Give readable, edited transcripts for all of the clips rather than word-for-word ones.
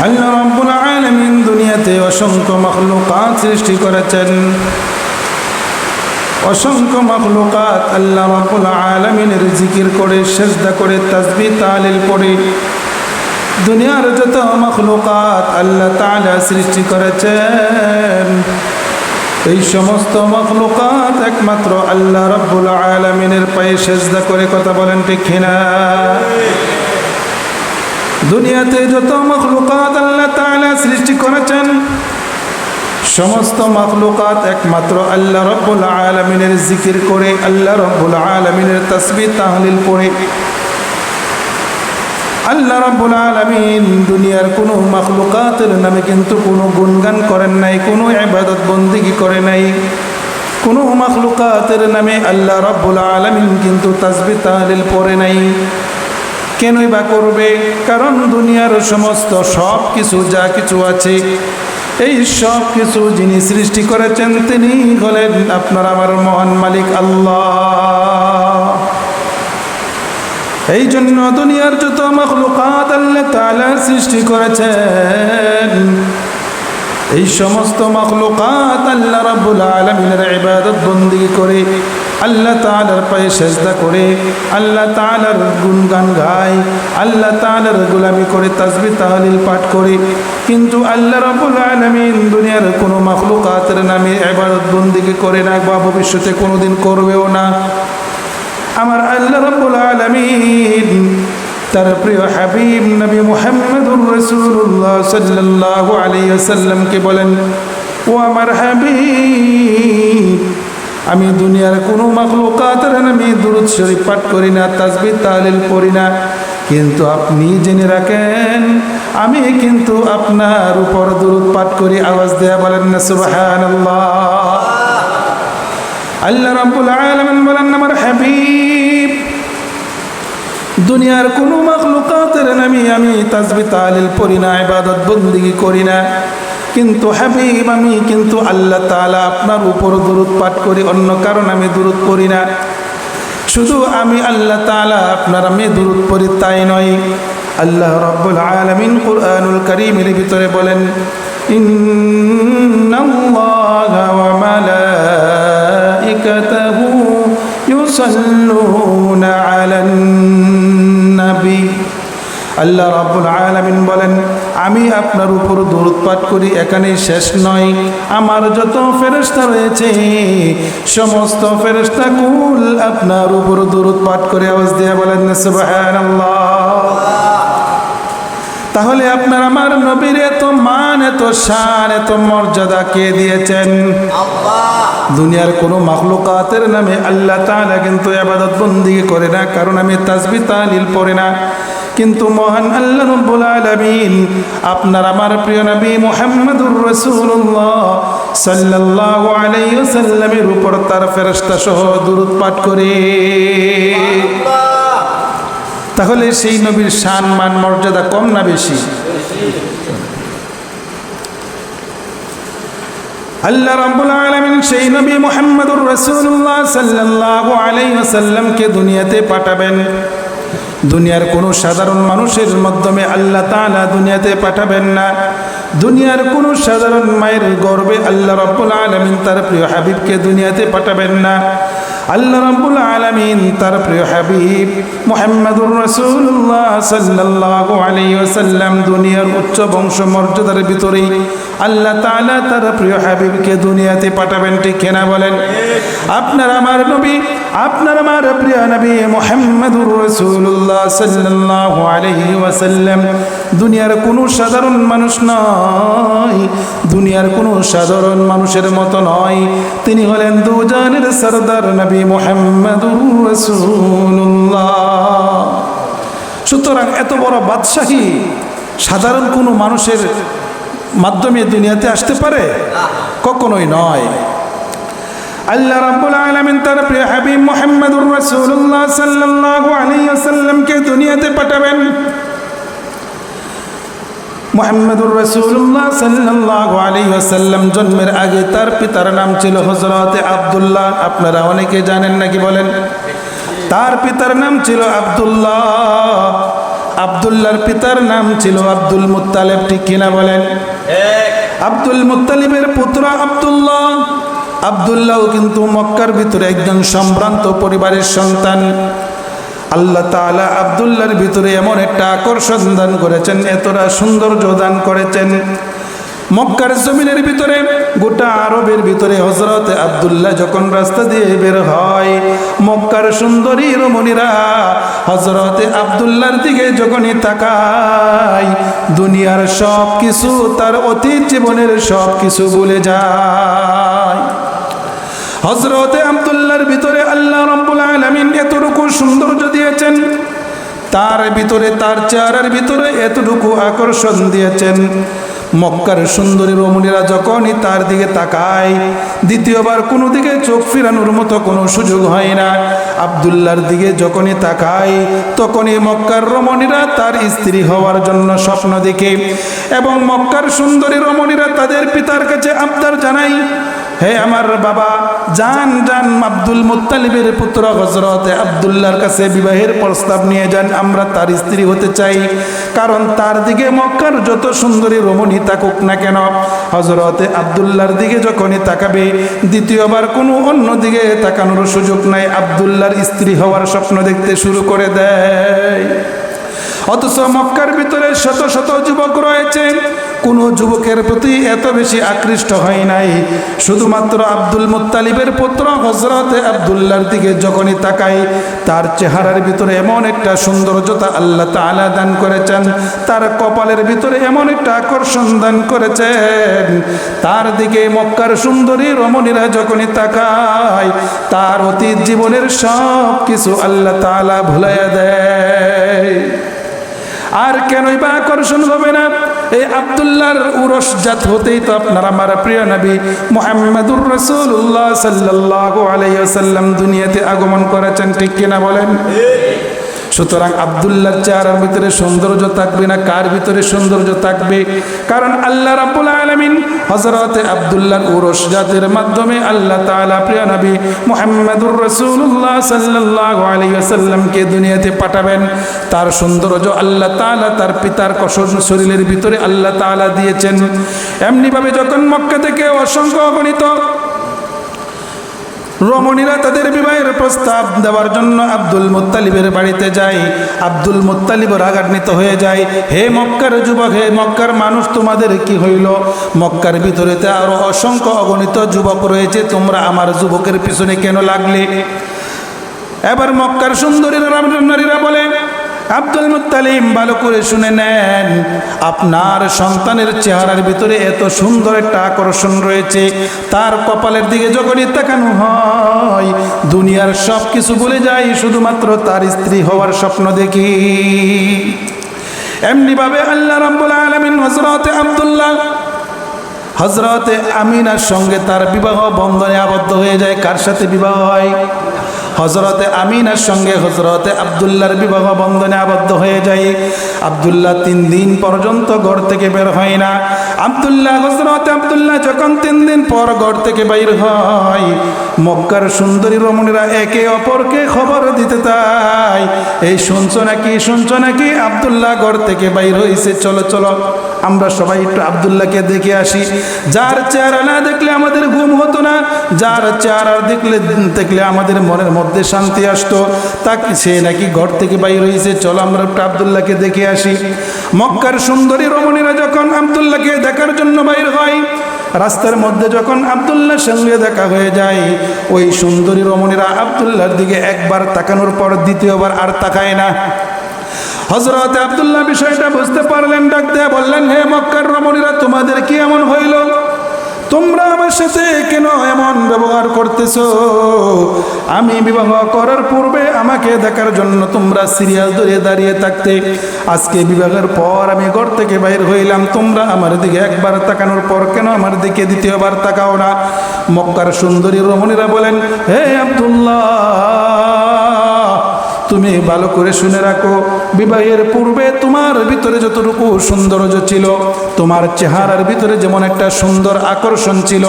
আল্লাহ রাব্বুল আলামিন দুনিয়াতে অসংখ্য মাখলুকাত সৃষ্টি করেছেন। অসংখ্য মাখলুকাত আল্লাহ রাব্বুল আলামিনের জিকির করে, সিজদা করে, তাসবিহ তাহলিল পড়ে দুনিয়ার যত মাখলুকাত আল্লাহ তাআলা সৃষ্টি করেছেন, এই সমস্ত মাখলুকাত একমাত্র আল্লাহ রাব্বুল আলামিনের পায়ে সিজদা করে। কথা বলেন ঠিক কিনা? দুনিয়াতে যত মাখলুকাত আল্লাহ তাআলা সৃষ্টি করেছেন, সমস্ত মাখলুকাত একমাত্র আল্লাহ রাব্বুল আলামিনের জিকির করে, আল্লাহ রাব্বুল আলামিনের তাসবিহ তাহলিল পড়ে। আল্লাহ রাব্বুল আলামিন দুনিয়ার কোনো মাখলুকাতের নামে কিন্তু কোনো গুণগান করেন নাই, কোনো ইবাদত বন্দেগী করে নাই। কোনো মাখলুকাতের নামে আল্লাহ রাব্বুল আলামিন কিন্তু তাসবিহ তাহলিল পড়ে নাই। কেনই বা করবে? কারণ দুনিয়ার সমস্ত সব কিছু যা কিছু আছে, এই সব কিছু যিনি সৃষ্টি করেছেন তিনি হলেন আপনার আমার মহান মালিক আল্লাহ। এই জন্য দুনিয়ার যত মাখলুকাত আল্লাহ তাআলা সৃষ্টি করেছেন, এই সমস্ত মাখলুকাত আল্লাহ রাব্বুল আলামিনের ইবাদত বন্দেগী করে, আল্লাহ তাআলার পায়ে সিজদা করে, আল্লাহ তাআলার গুণগান গায়, আল্লাহ তাআলার গোলামি করে, তাসবিহ তাহলিল পাঠ করে। কিন্তু আল্লাহ রাব্বুল আলামিন দুনিয়ার কোনো মাখলুকাতের নামে ইবাদত বন্দেগী করে না, বা ভবিষ্যতে কোনোদিন করবেও না। আমার আল্লাহ রাব্বুল আলামিন তার প্রিয় হাবিব নবী মুহাম্মদুর রাসূলুল্লাহ সাল্লাল্লাহু আলাইহি ওয়াসাল্লামকে বলেন, ও আমার হাবিব, আমি দুনিয়ার কোনো মাখলুকাতের নামে দুরূদ শরীফ পাঠ করি না, তাসবিহ তাহলিল পড়ি না, কিন্তু আপনি জেনে রাখেন আমি কিন্তু আপনার উপর দুরূদ পাঠ করি। আওয়াজ দেয়া বলেন না সুবহানাল্লাহ। আল্লাহ রাব্বুল আলামিন বলেন, আমার হাবিব দুনিয়ার কোনো মাখলুকাতের নামে আমি তাসবিহ তাহলিল পড়ি না, ইবাদত বন্দেগী করি না, কিন্তু হাবিব আমি কিন্তু আল্লাহ তাআলা আপনার উপর দুরূদ পাঠ করি, অন্য কারণ আমি দুরূদ পড়ি না। শুধু আমি আল্লাহ তাআলা আপনার আমি দুরূদ পড়ি তাই নয়, আল্লাহ রাব্বুল আলামিন কুরআনুল কারীমের ভিতরে বলেন, ইন্নাল্লাহা ওয়া মালাইকাতাহু ইউসাল্লুনা আলান নবী। আল্লাহ রাব্বুল আলামিন বলেন, আমি আপনার উপর দুরূদ পাঠ করি, এখানেই শেষ নয়, আমার যত ফেরেশতা রয়েছে সমস্ত ফেরেশতা কুল আপনার উপর দুরূদ পাঠ করে। আওয়াজ দিয়ে বলেন না সুবহানাল্লাহ। তাহলে আপনার আমার নবীর এত মান, এত শান, এত মর্যাদা কে দিয়েছেন? আল্লাহ। দুনিয়ার কোনো মাখলুকাতের নামে আল্লাহ তাআলা কিন্তু ইবাদত বন্দেগী করে না, কারণ আমি তাসবিহ তাহলিল পড়ি না। কিন্তু মহান আল্লাহ রাব্বুল আলামিন আপনার আমার প্রিয় নবী মুহাম্মদুর রাসূলুল্লাহ সাল্লাল্লাহু আলাইহি ওয়াসাল্লামের উপর তার ফেরেশতা সহ দুরূদ পাঠ করে। তাহলে সেই নবীর শান, মান, মর্যাদা কম না বেশি? আল্লাহ রাব্বুল আলামিন সেই নবী মুহাম্মদুর রাসূলুল্লাহ সাল্লাল্লাহু আলাইহি ওয়াসাল্লামকে দুনিয়াতে পাঠাবেন। দুনিয়ার কোনো সাধারণ মানুষের মাধ্যমে আল্লাহ তাআলা দুনিয়াতে পাঠাবেন না। দুনিয়ার কোনো সাধারণ মায়ের গর্ভে আল্লাহ রাব্বুল আলামিন তার প্রিয় হাবিবকে দুনিয়াতে পাঠাবেন না। আল্লাহ রাব্বুল আলামিন তার প্রিয় হাবিব মুহাম্মদুর রাসূলুল্লাহ সাল্লাল্লাহু আলাইহি ওয়াসাল্লাম দুনিয়ার উচ্চ বংশ মর্যাদার ভিতরেই আল্লাহ তাআলা তার প্রিয় হাবিবকে দুনিয়াতে পাঠাবেন। ঠিক কিনা বলেন? আপনার আমার নবী, আপনার আমার প্রিয় নবী মুহাম্মদুর রাসূলুল্লাহ সাল্লাল্লাহু আলাইহি ওয়াসাল্লাম দুনিয়ার কোনো সাধারণ মানুষ নয়, দুনিয়ার কোনো সাধারণ মানুষের মতো নয়, তিনি হলেন দুজানের সরদার নবী মুহাম্মদুর রাসূলুল্লাহ। সুতরাং এত বড় বাদশাহী সাধারণ কোনো মানুষের মাধ্যমে দুনিয়াতে আসতে পারে? কখনোই নয়। আল্লাহ রাব্বুল আলামিন তার প্রিয় হাবিব মুহাম্মদুর রাসূলুল্লাহ সাল্লাল্লাহু আলাইহি ওয়াসাল্লামকে দুনিয়াতে পাঠাবেন। মুহাম্মদুর রাসূলুল্লাহ সাল্লাল্লাহু আলাইহি ওয়াসাল্লাম জন্মের আগে তার পিতার নাম ছিল হযরত আব্দুল্লাহ। আপনারা অনেকে জানেন নাকি বলেন? তার পিতার নাম ছিল আব্দুল্লাহ। আব্দুল্লাহর পিতার নাম ছিল আব্দুল মুত্তালিব, ঠিক কিনা বলেন? আব্দুল মুত্তালিবের পুত্র আব্দুল্লাহ। আব্দুল্লাহও কিন্তু মক্কার ভিতরে একজন সম্ভ্রান্ত পরিবারের সন্তান। আল্লাহ তাআলা আব্দুল্লাহর ভিতরে এমন একটা আকর্ষণ দান করেছেন, এতটা সৌন্দর্য দান করেছেন। মক্কার জমিনের ভিতরে, গোটা আরবের ভিতরে হযরত আব্দুল্লাহ যখন রাস্তা দিয়ে বের হয়, মক্কার সুন্দরী রমণীরা হযরত আব্দুল্লাহর দিকে যখনই তাকায়, দুনিয়ার সব কিছু, তার অতীত জীবনের সব কিছু ভুলে যায়। হযরত আব্দুল্লাহর ভিতরে আল্লাহ রাব্বুল আলামিন এতটুকু সৌন্দর্য দিয়েছেন, তার ভিতরে, তার চেহারার ভিতরে এতটুকু আকর্ষণ দিয়েছেন, মক্কার সুন্দরী রমণীরা যখনই তার দিকে তাকায়, দ্বিতীয়বার কোনো দিকে চোখ ফিরানোর মতো কোনো সুযোগ হয় না। আব্দুল্লাহর দিকে যখনই তাকায়, তখনই মক্কার রমণীরা তার স্ত্রী হওয়ার জন্য স্বপ্ন দেখে, এবং মক্কার সুন্দরী রমণীরা তাদের পিতার কাছে আবদার জানায়, হে আমার বাবা, যান যান, আব্দুল মুত্তালিবের পুত্র হযরত আব্দুল্লাহর কাছে বিবাহের প্রস্তাব নিয়ে যান, আমরা তার স্ত্রী হতে চাই। কারণ তার দিকে মক্কার যত সুন্দরী রমণী তাকুক না কেন, হযরত আব্দুল্লাহর দিকে যখনই তাকাবে, দ্বিতীয়বার কোনো অন্য দিকে তাকানোর সুযোগ নাই, আব্দুল্লাহর স্ত্রী হওয়ার স্বপ্ন দেখতে শুরু করে দেয়। অথচ মক্কার ভিতরে শত শত যুবক রয়েছে, কোনো যুবকের প্রতি এত বেশি আকৃষ্ট হয় নাই। শুধুমাত্র আব্দুল মুত্তালিবের পুত্র হযরত আব্দুল্লাহর দিকে যখনই তাকায়, তার চেহারার ভিতরে এমন একটা সৌন্দর্যতা আল্লাহ তাআলা দান করেছেন, তার কপালের ভিতরে এমন একটা আকর্ষণ দান করেছেন, তার দিকে মক্কার সুন্দরী রমণীরা যখনই তাকায়, তার অতীত জীবনের সব কিছু আল্লাহ তাআলা ভুলাইয়া দেয়। আর কেনই বা আকর্ষণ হবে না? এই আব্দুল্লাহর উরস জাত হতেই তো আপনার আমার প্রিয় নবী মুহাম্মদুর রাসূলুল্লাহ সাল্লাল্লাহু আলাইহি ওয়াসাল্লাম দুনিয়াতে আগমন করেছেন, ঠিক কিনা বলেন? সুতরাং আব্দুল্লাহর চেহারার ভিতরে সৌন্দর্য থাকবে না, কার ভিতরে সৌন্দর্য থাকবে? কারণ আল্লাহ রাব্বুল আলামিন হযরত আব্দুল্লাহর উরস জাতের মাধ্যমে আল্লাহ তাআলা প্রিয় নবী মুহাম্মদুর রাসূলুল্লাহ সাল্লাল্লাহু আলাইহি ওয়াসাল্লামকে দুনিয়াতে পাঠাবেন। তার সৌন্দর্য আল্লাহ তাআলা তার পিতার কসম শরীরের ভিতরে আল্লাহ তাআলা দিয়েছেন। এমনিভাবে যখন মক্কা থেকে অসংখ্য অগণিত রমণীরা তাদের বিবাহের প্রস্তাব দেওয়ার জন্য আব্দুল মুত্তালিবের বাড়িতে যায়, আব্দুল মুত্তালিব রাগান্বিত হয়ে যায়, হে মক্কার যুবক, হে মক্কার মানুষ, তোমাদের কি হইল? মক্কার ভিতরেতে আরো অসংখ্য অগণিত যুবক রয়েছে, তোমরা আমার যুবকের পিছনে কেন লাগলে? এবার মক্কার সুন্দরী নারীরা বলে, আব্দুল মুত্তালিব, ভালো করে শুনে নেন, আপনার সন্তানের চেহারার ভিতরে এত সুন্দর একটা আকর্ষণ রয়েছে, তার কপালের দিকে যখনই তাকানো হয়, দুনিয়ার সব কিছু ভুলে যায়, শুধুমাত্র তার স্ত্রী হওয়ার স্বপ্ন দেখি। এমনিভাবে আল্লাহ রাব্বুল আলামিন হযরতে আমিনার সঙ্গে তার বিবাহ বন্ধনে আবদ্ধ হয়ে যায়। কার সাথে বিবাহ হয়? হযরতে আমিনার সঙ্গে হযরতে আব্দুল্লাহর বিবাহ বন্ধনে আবদ্ধ হয়ে যায়। আব্দুল্লাহ 3 দিন পর্যন্ত ঘর থেকে বের হয় না। হযরতে আব্দুল্লাহ যখন 3 দিন পর ঘর থেকে বাইর হয়, মক্কার সুন্দরী রমণীরা একে অপরকে খবর দিতে তাই, এই শুনছো নাকি আব্দুল্লাহ ঘর থেকে বাইর হয়েছে, চলো চলো আমরা সবাই একটু আব্দুল্লাহকে দেখে আসি। যার চেহারা না দেখলে আমাদের ঘুম হতো না, যার চেহারা দেখলে আমাদের মনের মধ্যে শান্তি আসতো, তাকে সে নাকি ঘর থেকে বাইর হয়েছে, চলো আমরা একটু আব্দুল্লাহকে দেখে আসি। মক্কার সুন্দরী রমণীরা যখন আব্দুল্লাহকে দেখার জন্য বাইর হয়, রাস্তার মধ্যে যখন আব্দুল্লাহর সঙ্গে দেখা হয়ে যায়, ওই সুন্দরী রমণীরা আব্দুল্লাহর দিকে একবার তাকানোর পর দ্বিতীয়বার আর তাকায় না। হযরত আব্দুল্লাহ বিষয়টা বুঝতে পারলেন, ডাক দিয়ে বললেন, হে মক্কার রমণীরা, তোমাদের কি এমন হইল? তোমরা আমার সাথে কেন এমন ব্যবহার করতেছো? আমি বিবাহ করার পূর্বে আমাকে দেখার জন্য তোমরা সিরিয়াল ধরে দাঁড়িয়ে থাকতে, আজকে বিবাহের পর আমি ঘর থেকে বাইর হইলাম, তোমরা আমার দিকে একবার তাকানোর পর কেন আমার দিকে দ্বিতীয়বার তাকাও না? মক্কার সুন্দরী রমণীরা বলেন, হে আব্দুল্লাহ, তুমি ভালো করে শুনে রাখো, বিবাহের পূর্বে তোমার ভিতরে যতটুকু সৌন্দর্য ছিল, তোমার চেহারার ভিতরে যেমন একটা সুন্দর আকর্ষণ ছিল,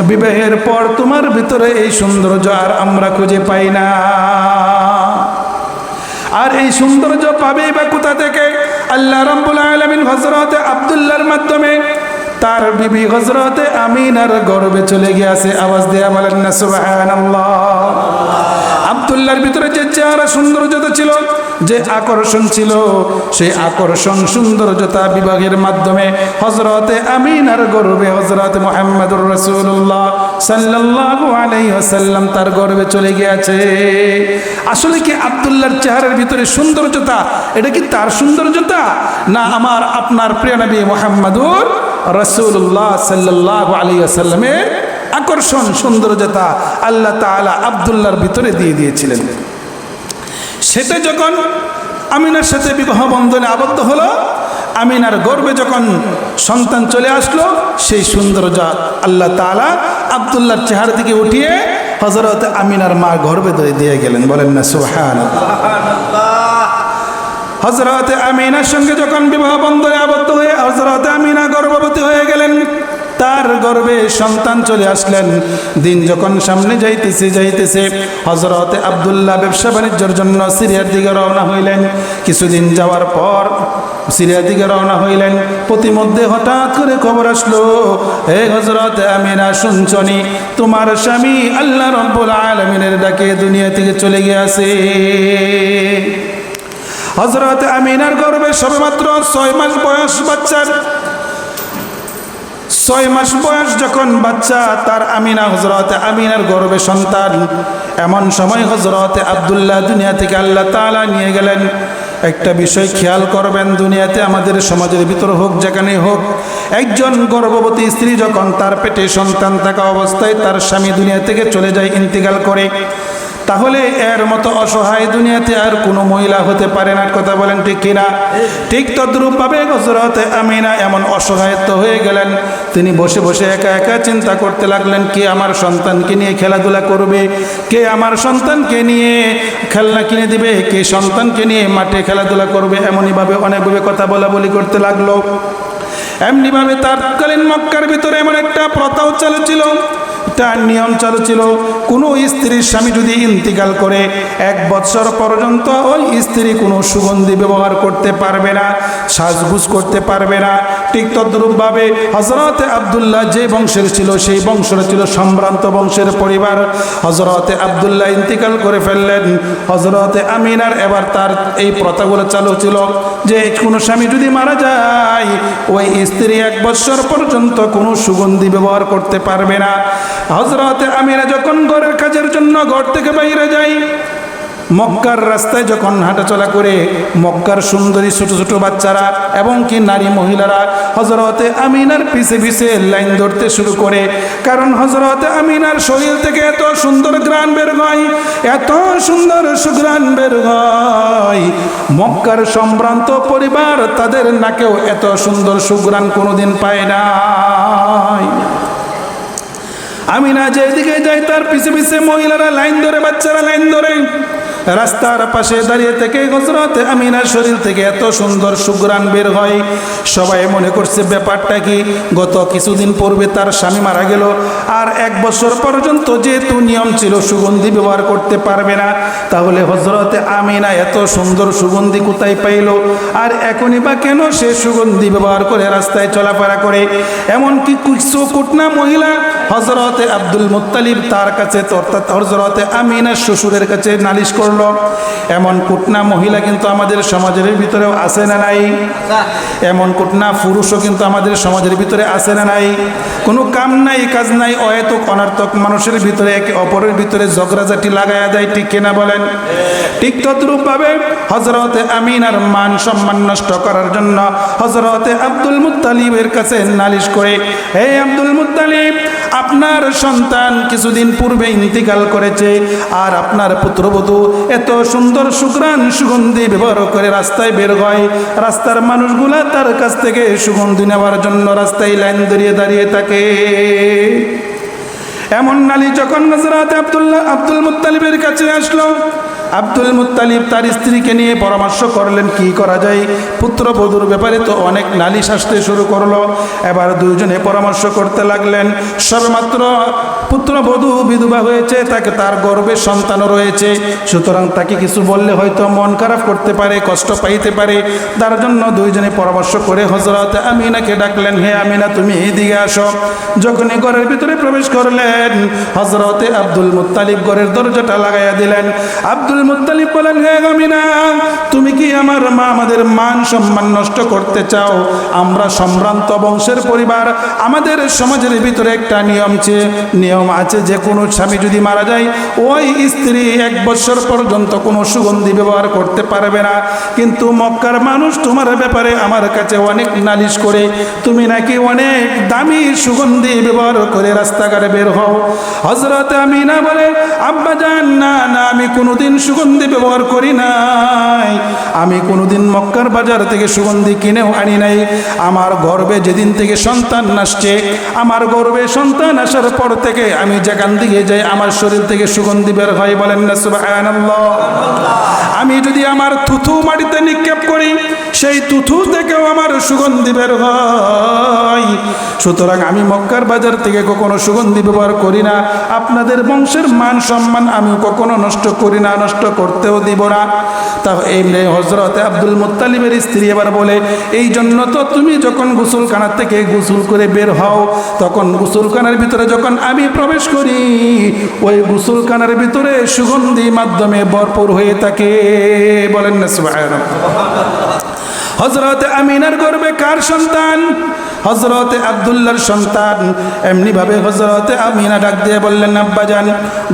বিবাহের পর তোমার ভিতরে এই সৌন্দর্য আর আমরা খুঁজে পাই না। আর এই সৌন্দর্য পাবেই বা কোথা থেকে? আল্লাহ রাব্বুল আলামিন হযরতে আব্দুল্লাহর মাধ্যমে তার বিবি হযরতে আমিনার গর্ভে চলে গিয়েছে। আওয়াজ দিয়ে বলেন না সুবহানাল্লাহ। আব্দুল্লাহর ভিতরে যে চেহারা সৌন্দর্যতা ছিল, যে আকর্ষণ ছিল, সেই আকর্ষণ সৌন্দর্যতা বিভাগের মাধ্যমে হযরতে আমিনার গর্ভে হযরত মুহাম্মদুর রাসূলুল্লাহ সাল্লাল্লাহু আলাইহি ওয়াসাল্লাম তার গর্ভে চলে গিয়েছে। আসলে কি আব্দুল্লাহর চেহারার ভিতরে সৌন্দর্যতা, এটা কি তার সৌন্দর্যতা, না আমার আপনার প্রিয় নবী মুহাম্মদুর রাসূলুল্লাহ সাল্লাল্লাহু আলাইহি ওয়াসাল্লামের আকর্ষণ সৌন্দর্যতা আল্লাহ তাআলা আব্দুল্লাহর ভিতরে দিয়ে দিয়েছিলেন? সেটা যখন আমিনার সাথে বিবাহ বন্ধনে আবদ্ধ হলো, আমিনার গর্ভে যখন সন্তান চলে আসলো, সেই সৌন্দর্য আল্লাহ তাআলা আব্দুল্লাহর চেহারা দিকে উঠিয়ে হযরত আমিনার মা গর্ভে দিয়ে গেলেন। বলেন না সুবহানাল্লাহ। হযরত আমিনার সঙ্গে যখন বিবাহ বন্ধনে আবদ্ধ হয়ে হযরত আমিনা গর্ভবতী হয়ে গেলেন, তার গর্ভে সন্তান চলে আসলেন। দিন যখন সামনে যাইতেছে হযরত আব্দুল্লাহ ব্যবসা বাণিজ্যের জন্য সিরিয়ার দিকে রওনা হইলেন। কিছুদিন যাওয়ার পর সিরিয়ার দিকে রওনা হইলেন। প্রতিমধ্যে হঠাৎ করে খবর আসলো, হে হযরত আমিনা, শুনছনি তোমার স্বামী আল্লাহ রাব্বুল আলামিনের ডাকে দুনিয়া থেকে চলে গিয়েছে। হযরত আমিনার গর্ভে সবেমাত্র 6 মাস বয়স বাচ্চার। 6 মাস বয়স যখন বাচ্চা তার আমিনা, হযরত আমিনার গর্ভে সন্তান। এমন সময় হযরত আব্দুল্লাহ দুনিয়া থেকে আল্লাহ তাআলা নিয়ে গেলেন। একটা বিষয় খেয়াল করবেন, দুনিয়াতে আমাদের সমাজের ভিতর হোক, যেখানে হোক, একজন গর্ভবতী স্ত্রী যখন তার পেটে সন্তান থাকা অবস্থায় তার স্বামী দুনিয়া থেকে চলে যায়, ইন্তিকাল করে, তাহলে এর মতো অসহায় দুনিয়াতে আর কোনো মহিলা হতে পারে না। কথা বলেন ঠিক কিনা? ঠিক তদ্রূপভাবে হযরত আমিনা এমন অসহায়ত্ব হয়ে গেলেন, তিনি বসে বসে একা একা চিন্তা করতে লাগলেন, কে আমার সন্তানকে নিয়ে খেলাধুলা করবে, কে আমার সন্তানকে নিয়ে খেলনা কিনে দিবে, কে সন্তানকে নিয়ে মাঠে খেলাধুলা করবে। এমনইভাবে অনেকভাবে কথা বলি করতে লাগলো। এমনিভাবে তাৎকালীন মক্কার ভিতরে এমন একটা প্রথাও চালু ছিল, তার নিয়ম চালু ছিল, কোনো স্ত্রীর স্বামী যদি ইন্তিকাল করে 1 বছর পর্যন্ত ওই স্ত্রী কোনো সুগন্ধি ব্যবহার করতে পারবে না, সাজগুজ করতে পারবে না। ঠিক তদ্রূপভাবে হযরত আব্দুল্লাহ যে বংশের ছিল, সেই বংশের ছিল সম্ভ্রান্ত বংশের পরিবার। হযরত আব্দুল্লাহ ইন্তিকাল করে ফেললেন। হযরত আমিনার এবার তার এই প্রথাগুলো চালু ছিল যে কোনো স্বামী যদি মারা যায়, ওই স্ত্রী 1 বছর পর্যন্ত কোনো সুগন্ধি ব্যবহার করতে পারবে না। হযরত আমিনা যখন ঘরের কাজের জন্য ঘর থেকে বাইরে যায়, মক্কার রাস্তায় যখন হাঁটাচলা করে, মক্কার সুন্দরী ছোট ছোট বাচ্চারা এবং কি নারী মহিলারা হযরত আমিনার পিছে পিছে লাইন ধরতে শুরু করে। কারণ হযরত আমিনার শরীর থেকে এত সুন্দর ঘ্রাণ বের হয়, এত সুন্দর সুঘ্রাণ বের হয়, মক্কার সম্ভ্রান্ত পরিবার তাদের নাকেও এত সুন্দর সুঘ্রাণ কোনোদিন পায় নাই। আমিনা যেদিকে যায় তার পিছে পিছে মহিলারা লাইন ধরে, বাচ্চারা লাইন ধরে। রাস্তার পাশে দাঁড়িয়ে থেকে হযরত আমিনার শরীর থেকে এত সুন্দর সুঘ্রাণ বের হয়। সবাই মনে করছে ব্যাপারটা কি, গত কিছুদিন পূর্বে তার স্বামী মারা গেল, আর 1 বছর পর্যন্ত যেহেতু নিয়ম ছিল সুগন্ধি ব্যবহার করতে পারবে না, তাহলে হযরত আমিনা এত সুন্দর সুগন্ধি কোথায় পাইল, আর এখনই বা কেন সে সুগন্ধি ব্যবহার করে রাস্তায় চলাফেরা করে। এমনকি কিছু কুটনা মহিলা হযরত আব্দুল মুত্তালিব তার কাছে, অর্থাৎ হযরত আমিনার শ্বশুরের কাছে নালিশ করল। এমন কুটনা মহিলা কিন্তু আমাদের সমাজের ভিতরেও আছে না নাই? এমন কুটনা পুরুষও কিন্তু আমাদের সমাজের ভিতরে আছে না নাই? কোনো কাম নাই, কাজ নাই, অহেতুক অনর্থক মানুষের ভিতরে একে অপরের ভিতরে ঝগড়াঝাটি লাগায়া দেয়, ঠিক কিনা বলেন? ঠিক তদ্রূপভাবে হযরত আমিনার মান সম্মান নষ্ট করার জন্য হযরত আব্দুল মুত্তালিবের কাছে নালিশ করে, হে আব্দুল মুত্তালিব, আপনার সন্তান কিছুদিন পূর্বে ইন্তিকাল করেছে, আর আপনার পুত্রবধূ এত সুন্দর সুঘ্রাণ সুগন্ধি ব্যবহার করে রাস্তায় বের হয়। রাস্তার মানুষগুলা তার কাছ থেকে সুগন্ধি নেওয়ার জন্য রাস্তায় লাইন ধরিয়ে দাঁড়িয়ে থাকে। এমন নালিশ যখন হযরত আব্দুল মুত্তালিবের কাছে আসলো, আব্দুল মুত্তালিব তার স্ত্রীকে নিয়ে পরামর্শ করলেন কি করা যায়। পুত্রবধূর ব্যাপারে তো অনেক নালিশ আসতে শুরু করলো। এবার দুইজনে পরামর্শ করতে লাগলেন। সবেমাত্র পুত্রবধূ বিধবা হয়েছে, তাকে তার গর্ভে সন্তানও রয়েছে, সুতরাং তাকে কিছু বললে হয়তো মন খারাপ করতে পারে, কষ্ট পাইতে পারে। তার জন্য দুইজনে পরামর্শ করে হযরত আমিনাকে ডাকলেন, হে আমিনা তুমি এইদিকে আসো। যখনই ঘরের ভিতরে প্রবেশ করলেন, হযরতে আব্দুল মুত্তালিব ঘরের দরজাটা লাগাইয়া দিলেন। আব্দুল মুত্তালিব বলেন, হে আমিনা তুমি কি আমার মা আমাদের মান সম্মান নষ্ট করতে চাও? আমরা সম্ভ্রান্ত বংশের পরিবার, আমাদের সমাজের ভিতরে একটা নিয়ম আছে যে কোনো স্বামী যদি মারা যায় ওই স্ত্রী 1 বছর পর্যন্ত কোনো সুগন্ধি ব্যবহার করতে পারবে না। কিন্তু মক্কার মানুষ তোমার ব্যাপারে আমার কাছে অনেক নালিশ করে, তুমি নাকি অনেক দামি সুগন্ধি ব্যবহার করে রাস্তাঘাটে বের হও। হযরত আমিনা বলে, আব্বাজান না না, আমি কোনোদিন সুগন্ধি ব্যবহার করি নাই, আমি কোনোদিন মক্কার বাজার থেকে সুগন্ধি কিনেও আনি নাই। আমার গর্ভে যেদিন থেকে সন্তান আসছে, আমার গর্ভে সন্তান আসার পর থেকে আমি যেখান দিকে যাই আমার শরীর থেকে সুগন্ধি বের হয়। বলেন না সুবহানাল্লাহ। আমি যদি আমার থুথু মাটিতে নিক্ষেপ করি, সেই থুথু থেকেও আমার সুগন্ধি বের হয়। সুতরাং আমি মক্কার বাজার থেকে কখনো সুগন্ধি ব্যবহার করি না। আপনাদের বংশের মান সম্মান আমি কখনো নষ্ট করি না, নষ্ট করতেও দিব না। তা এমনি হযরতে আব্দুল মুত্তালিবের স্ত্রী এবার বলে, এই জন্য তো তুমি যখন গোসলখানা থেকে গোসল করে বের হও, তখন গোসলখানার ভিতরে যখন আমি প্রবেশ করি, ওই গোসলখানার ভিতরে সুগন্ধি মাধ্যমে ভরপুর হয়ে থাকে। বলেন না সুবহানাল্লাহ। হযরতে আমিনার গর্ভে কার সন্তান? হযরতে আব্দুল্লাহর সন্তান। এমনিভাবে হযরতে আমিনা ডাক দিয়ে বললেন, আব্বাজান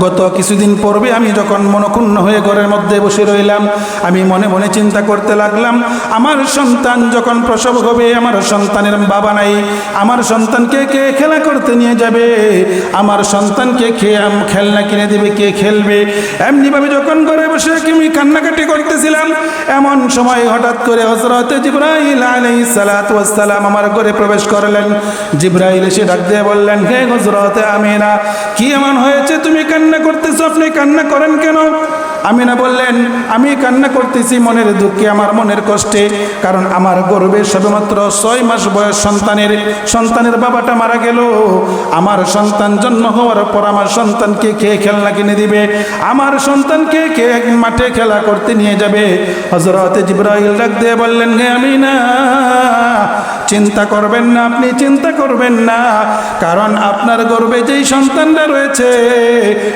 গত কিছুদিন পূর্বে আমি যখন মনক্ষুণ্ণ হয়ে ঘরের মধ্যে বসে রইলাম, আমি মনে মনে চিন্তা করতে লাগলাম, আমার সন্তান যখন প্রসব হবে, আমার সন্তানের বাবা নাই, আমার সন্তানকে কে খেলা করতে নিয়ে যাবে, আমার সন্তানকে খেলনা কিনে দেবে, কে খেলবে? এমনিভাবে যখন ঘরে বসে আমি কান্নাকাটি করতেছিলাম, এমন সময় হঠাৎ করে হযরতে জিবরাইল আলাইহিস সালাতু ওয়াস সালাম আমার ঘরে প্রবেশ করলেন। জিবরাইল এসে ডাক দিয়ে বললেন, হে হযরতে আমিনা কি এমন হয়েছে, তুমি কান্না করতেছো? আপনি কান্না করেন কেন? আমিনা বললেন, আমি কান্না করতেছি মনের দুঃখে, আমার মনের কষ্টে, কারণ আমার গর্ভে সবেমাত্র 6 মাস বয়স সন্তানের বাবাটা মারা গেল। আমার সন্তান জন্ম হওয়ার পর আমার সন্তানকে কে খেলনা কিনে দিবে, আমার সন্তানকে কে মাঠে খেলা করতে নিয়ে যাবে? হযরতে জিবরাইল ডাক দিয়ে বললেন, হে আমিনা চিন্তা করবেন না, আপনি চিন্তা করবেন না, কারণ আপনার গর্ভে যেই সন্তানটা রয়েছে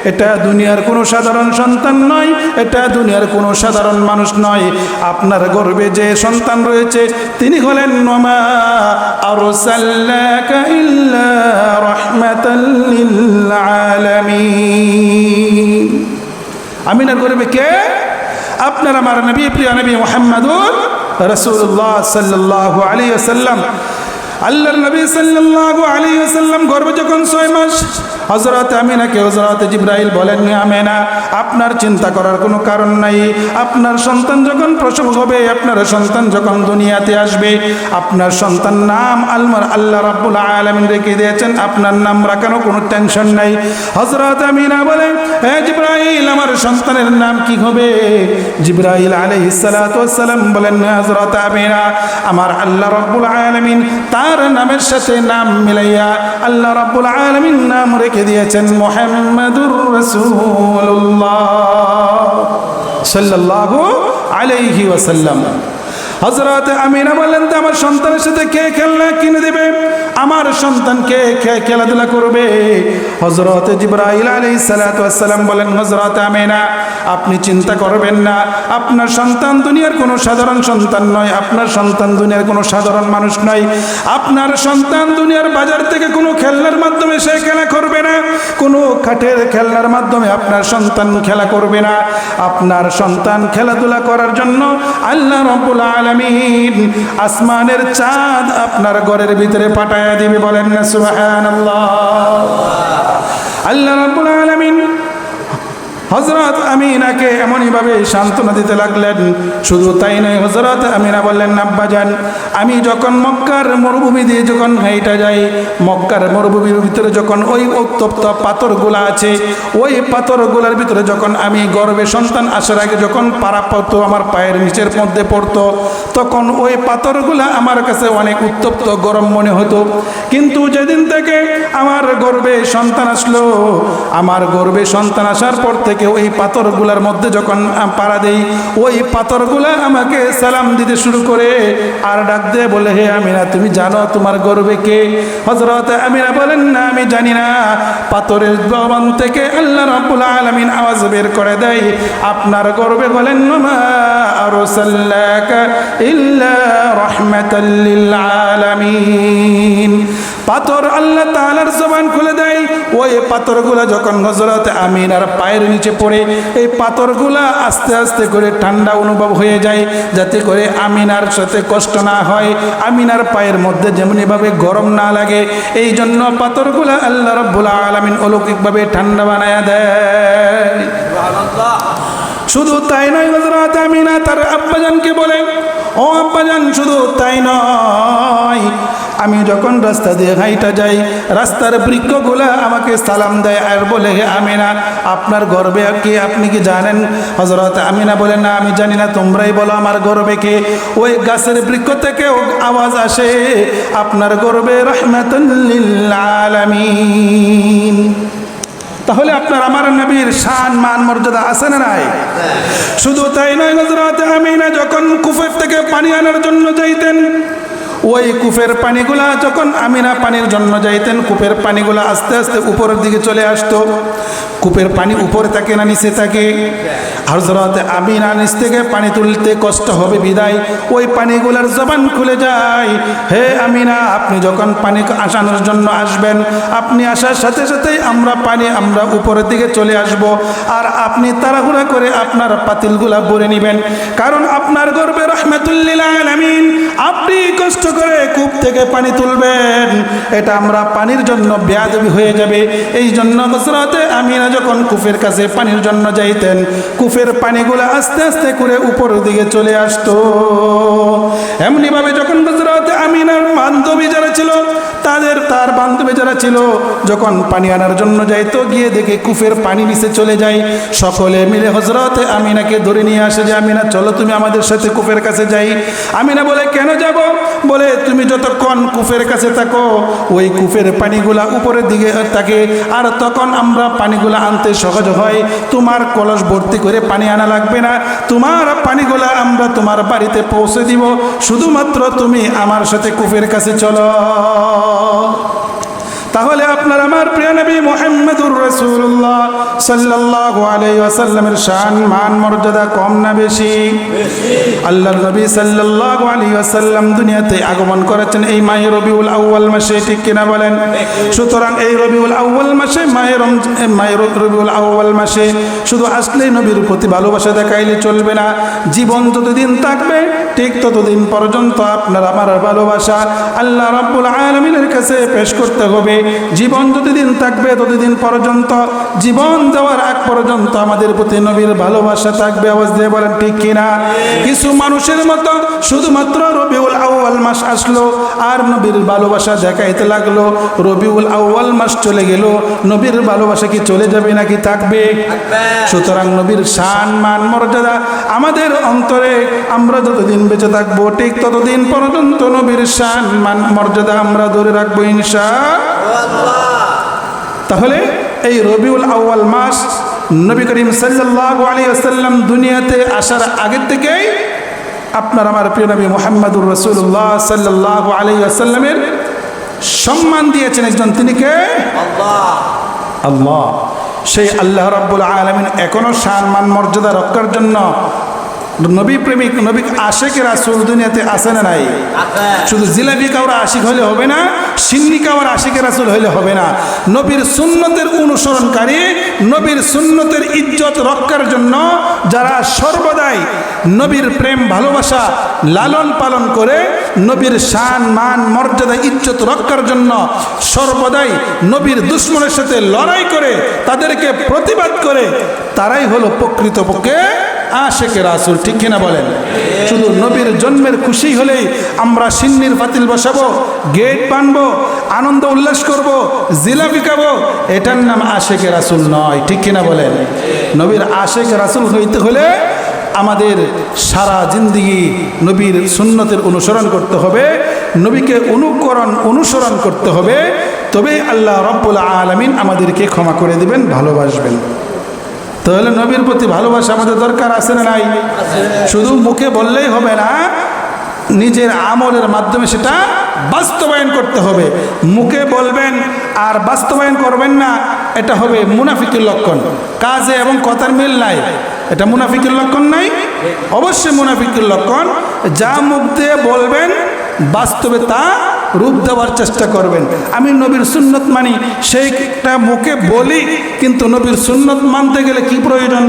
এটা দুনিয়ার কোনো সাধারণ সন্তান নয়, এটা দুনিয়ার কোনো সাধারণ মানুষ নয়। আপনার গর্ভে যে সন্তান রয়েছে তিনি হলেন ওমা আরসালনাকা ইল্লা রাহমাতাল লিল আলামিন। আমিনার গর্ভে কে? আপনার আমার নবী, প্রিয় নবী মুহাম্মদুর রাসূলুল্লাহ সাল্লাল্লাহু আলাইহি ওয়াসাল্লাম। আল্লাহর নবী সাল্লাল্লাহু আলাইহি ওয়াসাল্লাম গর্ভে যখন 6 মাস, হযরত আমিনাকে হযরতে জিবরাইল বলেন, আমিনা আপনার চিন্তা করার কোনো কারণ নাই, আপনার সন্তান যখন প্রসব হবে, আপনার সন্তান যখন দুনিয়াতে আসবে, আপনার সন্তান নাম আল্লাহ রাব্বুল আলামিন রেখে দিয়েছেন, আপনার নাম রাখানো কোনো টেনশন নাই। হযরত আমিনা বলে, হে জিবরাইল আমার সন্তানের নাম কি হবে? জিবরাইল আলাইহিস সালাতু ওয়াস সালাম বলেন, হযরত আমিনা আমার আল্লাহ রাব্বুল আলামিন তার নামের সাথে নাম মিলাইয়া আল্লাহ রাব্বুল আলামিন নাম রেখে দিয়েছেন মুহাম্মাদুর রাসূলুল্লাহ সাল্লাল্লাহু আলাইহি ওয়াসাল্লাম। হযরত আমিনা বলেন, তো আমার সন্তানের সাথে কে খেলনা কিনে দেবে, আমার সন্তানকে খেলাধুলা করবে? হযরত জিবরাইল আলাইহিস সালাতু ওয়াস সালাম বলেন, হযরত আমিনা আপনি চিন্তা করবেন না, আপনার সন্তান দুনিয়ার কোনো সাধারণ সন্তান নয়, আপনার সন্তান দুনিয়ার কোনো সাধারণ মানুষ নয়, আপনার সন্তান দুনিয়ার বাজার থেকে কোনো খেলনার মাধ্যমে সে খেলা করবে না, কোনো কাঠের খেলনার মাধ্যমে আপনার সন্তান খেলা করবে না, আপনার সন্তান খেলাধুলা করার জন্য আল্লাহ রাব্বুল আলামিন আসমানের চাঁদ আপনার ঘরের ভিতরে পাঠায়া দিবে। বলেন না সুবহানাল্লাহ। আল্লাহ রাব্বুল আলামিন হযরত আমিনাকে এমনইভাবে সান্ত্বনা দিতে লাগলেন। শুধু তাই নয়, হযরত আমিনা বললেন, আব্বাজান, আমি যখন মক্কার মরুভূমি দিয়ে যখন হেঁটে যাই, মক্কার মরুভূমির ভিতরে যখন ওই উত্তপ্ত পাথরগুলো আছে, ওই পাথরগুলোর ভিতরে যখন আমি গর্ভে সন্তান আসার আগে যখন পাড়া পড়তো, আমার পায়ের নিচের মধ্যে পড়তো, তখন ওই পাথরগুলা আমার কাছে অনেক উত্তপ্ত গরম মনে হতো। কিন্তু যেদিন থেকে আমার গর্ভে সন্তান আসলো, আমার গর্ভে সন্তান আসার পর থেকে ওই পাথরগুলার মধ্যে যখন পাড়া দেই, ওই পাথরগুলা আমাকে সালাম দিতে শুরু করে আর ডাক দিয়ে বলে, হে আমিনা, তুমি জানো তোমার গর্ভে কে? হযরত আমিনা বলেন, না, আমি জানি না। পাথরের জবান থেকে আল্লাহ রাব্বুল আলামিন আওয়াজ বের করে দেয়, আপনার গর্ভে বলেন, মা আরসালনাকা ইল্লা রাহমাতাল লিল আলামিন। পাথর আল্লাহ তাআলার জবান খুলে দেয়। ওই পাথরগুলা যখন হযরত আমিনার পায়ের নিচে পড়ে, এই পাথরগুলা আস্তে আস্তে করে ঠান্ডা অনুভব হয়ে যায়, যাতে করে আমিনার সাথে কষ্ট না হয়, আমিনার পায়ের মধ্যে যেমনিভাবে গরম না লাগে। এই জন্য পাথরগুলা আল্লাহ রাব্বুল আলামিন অলৌকিকভাবে ঠান্ডা বানায়া দেয়। শুধু তাই নয়, হযরত আমিনা তার আব্বাজানকে বলে, ও আব্বাজান, শুধু তাই নয়, আমি যখন রাস্তা দিয়ে হাইটা যাই, রাস্তার বৃক্ষগুলা আমাকে সালাম দেয় আর বলে, হে আমিনা, আপনার গর্বে কে, আপনি কি জানেন? হযরত আমিনা বলে, না, আমি জানি না, তোমরাই বলো আমার গর্বে কে। ওই গাছের বৃক্ষ থেকে আওয়াজ আসে, আপনার গর্বে রাহমাতুল লিল আলামিন। তাহলে আপনার আমার নবীর শান মান মর্যাদা আছে না নাই? শুধু তাই নয়, হযরত আমিনা যখন কুফের থেকে পানি আনার জন্য যাইতেন, ওই কূপের পানিগুলা যখন আমিনা পানির জন্য যাইতেন, কূপের পানিগুলা আস্তে আস্তে উপরের দিকে চলে আসতো। কূপের পানি উপরে থাকে না নিচে থাকে? হযরত আমিনা নিচ থেকে পানি তুলতে কষ্ট হবে বিদায় ওই পানিগুলার জবান খুলে যায়। হে আমিনা, আপনি যখন পানি আসানোর জন্য আসবেন, আপনি আসার সাথে সাথেই আমরা উপরের দিকে চলে আসব, আর আপনি তাড়াহুড়া করে আপনার পাতিলগুলা ভরে নেবেন, কারণ আপনার গর্বে রাহমাতুল লিল আলামিন। আপনি কষ্ট করে কূপ থেকে পানি তুলবেন, এটা আমরা পানির জন্য বেয়াদবি হয়ে যাবে। এই জন্য হযরত আমিনা যখন কূপের কাছে পানির জন্য যাইতেন, কূপের পানিগুলো আস্তে আস্তে করে উপরের দিকে চলে আসতো। এমনিভাবে যখন হযরত আমিনার বান্ধবী যারা ছিল, তার বান্ধবী যারা ছিল, যখন পানি আনার জন্য যাইতো, গিয়ে দেখে কূপের পানি নিচে চলে যায়। সকলে মিলে হযরত আমিনাকে ধরে নিয়ে আসে যে, আমিনা, চলো তুমি আমাদের সাথে কূপের কাছে যাই। আমিনা বলে, কেন যাব? বলে, তুমি যতক্ষণ কূপের কাছে থাকো, ওই কূপের পানিগুলা উপরের দিকে থাকে, আর তখন আমরা পানিগুলা আনতে সহজ হয়। তোমার কলস ভর্তি করে পানি আনা লাগবে না, তোমার পানিগুলা আমরা তোমার বাড়িতে পৌঁছে দিব, শুধুমাত্র তুমি আমার সাথে কূপের কাছে চলো। তাহলে আপনার আমার প্রিয় নবী মুহাম্মদুর রাসূলুল্লাহ সাল্লাল্লাহু আলাইহি ওয়াসাল্লামের শান মান মর্যাদা কম না বেশি? আল্লাহর নবী সাল্লাল্লাহু আলাইহি ওয়াসাল্লাম দুনিয়াতে আগমন করেছেন এই মাহে রবিউল আউয়াল মাসে, ঠিক কিনা বলেন? সুতরাং এই রবিউল আউয়াল মাসে, রবিউল আউয়াল মাসে শুধু আসলেই নবীর প্রতি ভালোবাসা দেখাইলে চলবে না। জীবন যতদিন থাকবে ঠিক ততদিন পর্যন্ত আপনার আমার ভালোবাসা আল্লাহ রাব্বুল আলামিনের কাছে পেশ করতে হবে। জীবন যতদিন থাকবে ততদিন পর্যন্ত, জীবন যাওয়ার আগ পর্যন্ত আমাদের প্রতি নবীর ভালোবাসা থাকবে। আওয়াজ দিয়ে বলেন ঠিক কিনা? কিছু মানুষের মতো শুধুমাত্র রবিউল আউয়াল মাস আসলো আর নবীর ভালোবাসা দেখাইতে লাগলো, রবিউল আউয়াল মাস চলে গেল, নবীর ভালোবাসা কি চলে যাবে নাকি থাকবে? সুতরাং নবীর শান মান মর্যাদা আমাদের অন্তরে আমরা যতদিন বেঁচে থাকবো ঠিক ততদিন পর্যন্ত নবীর শান মান মর্যাদা আমরা ধরে রাখবো ইনশাআল্লাহ। তাহলে এই রবিউল আউয়াল মাস নবী করিম সাল্লাল্লাহু আলাইহি ওয়াসাল্লাম দুনিয়াতে আসার আগের থেকেই আপনার আমার প্রিয় নবী মুহাম্মদুর রাসূলুল্লাহ সাল্লাল্লাহু আলাইহি ওয়াসাল্লামের সম্মান দিয়েছেন একজন, তিনি কে? আল্লাহ। সেই আল্লাহ রাব্বুল আলামিন এখনো শান মান মর্যাদা রক্ষার জন্য নবী প্রেমিক, নবী আশেকে রাসূল দুনিয়াতে আছে না নাই? শুধু জিলাপি কাউরা আশিক হলে হবে না, সিন্নি কাউরা আশিকে রাসূল হলে হবে না। নবীর সুন্নতের অনুসরণকারী, নবীর সুন্নতের ইজ্জত রক্ষার জন্য যারা সর্বদাই নবীর প্রেম ভালোবাসা লালন পালন করে, নবীর শান মান মর্যাদা ইজ্জত রক্ষার জন্য সর্বদাই নবীর দুশমনের সাথে লড়াই করে, তাদেরকে প্রতিবাদ করে, তারাই হলো প্রকৃতপক্ষে আশেকে রাসূল। ঠিক কিনা বলেন? শুধু নবীর জন্মের খুশি হলেই আমরা সিন্নির পাতিল বসাবো, গেট বানবো, আনন্দ উল্লাস করব, জিলাপি খাবো, এটার নাম আশেকে রাসূল নয়। ঠিক কিনা বলেন? নবীর আশেকে রাসূল হইতে হলে আমাদের সারা জিন্দেগি নবীর সুন্নতের অনুসরণ করতে হবে, নবীকে অনুসরণ করতে হবে, তবে আল্লাহ রাব্বুল আলামিন আমাদেরকে ক্ষমা করে দিবেন, ভালোবাসবেন। তাহলে নবীর প্রতি ভালোবাসা আমাদের দরকার আছে না নাই? শুধু মুখে বললেই হবে না, নিজের আমলের মাধ্যমে সেটা বাস্তবায়ন করতে হবে। মুখে বলবেন আর বাস্তবায়ন করবেন না, এটা হবে মুনাফিকের লক্ষণ। কাজে এবং কথার মিল নাই, এটা মুনাফিকের লক্ষণ নাই? অবশ্যই মুনাফিকের লক্ষণ। যা মুখ দিয়ে বলবেন বাস্তবে তা রূপ দেওয়ার চেষ্টা করবেন। আমি নবীর সুন্নত মানি, সেইটা মুখে বলি, কিন্তু নবীর সুন্নত মানতে গেলে কি প্রয়োজন?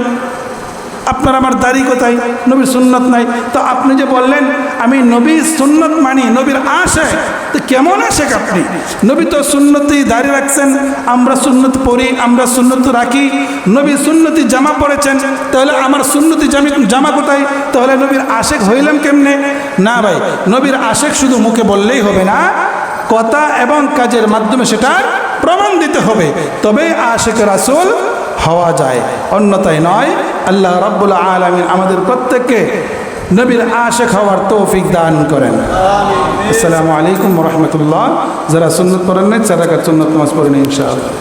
আপনার আমার দাড়ি কোথায়? নবীর সুন্নত নাই। তো আপনি যে বললেন আমি নবীর সুন্নত মানি, নবীর আশেক, তো কেমন আশেক আপনি? নবী তো সুন্নতি দাড়ি রাখছেন, আমরা সুন্নত পড়ি, আমরা সুন্নত রাখি, নবী সুন্নতি জামা পরেছেন, তাহলে আমার সুন্নতি জামা কোথায়? তাহলে নবীর আশেক হইলাম কেমনে? না ভাই, নবীর আশেক শুধু মুখে বললেই হবে না, কথা এবং কাজের মাধ্যমে সেটা প্রমাণ দিতে হবে, তবে আশেক রাসূল হওয়া যায়, অন্যথায় নয়। আল্লাহ রাব্বুল আলামিন আমাদের প্রত্যেককে নবীর আশেক হওয়ার তৌফিক দান করেন। আসসালামু আলাইকুম ওয়া রাহমাতুল্লাহ। যারা সুন্নত পড়েন নাই, 4 রাকাত সুন্নত নামাজ পড়েন ইনশাআল্লাহ।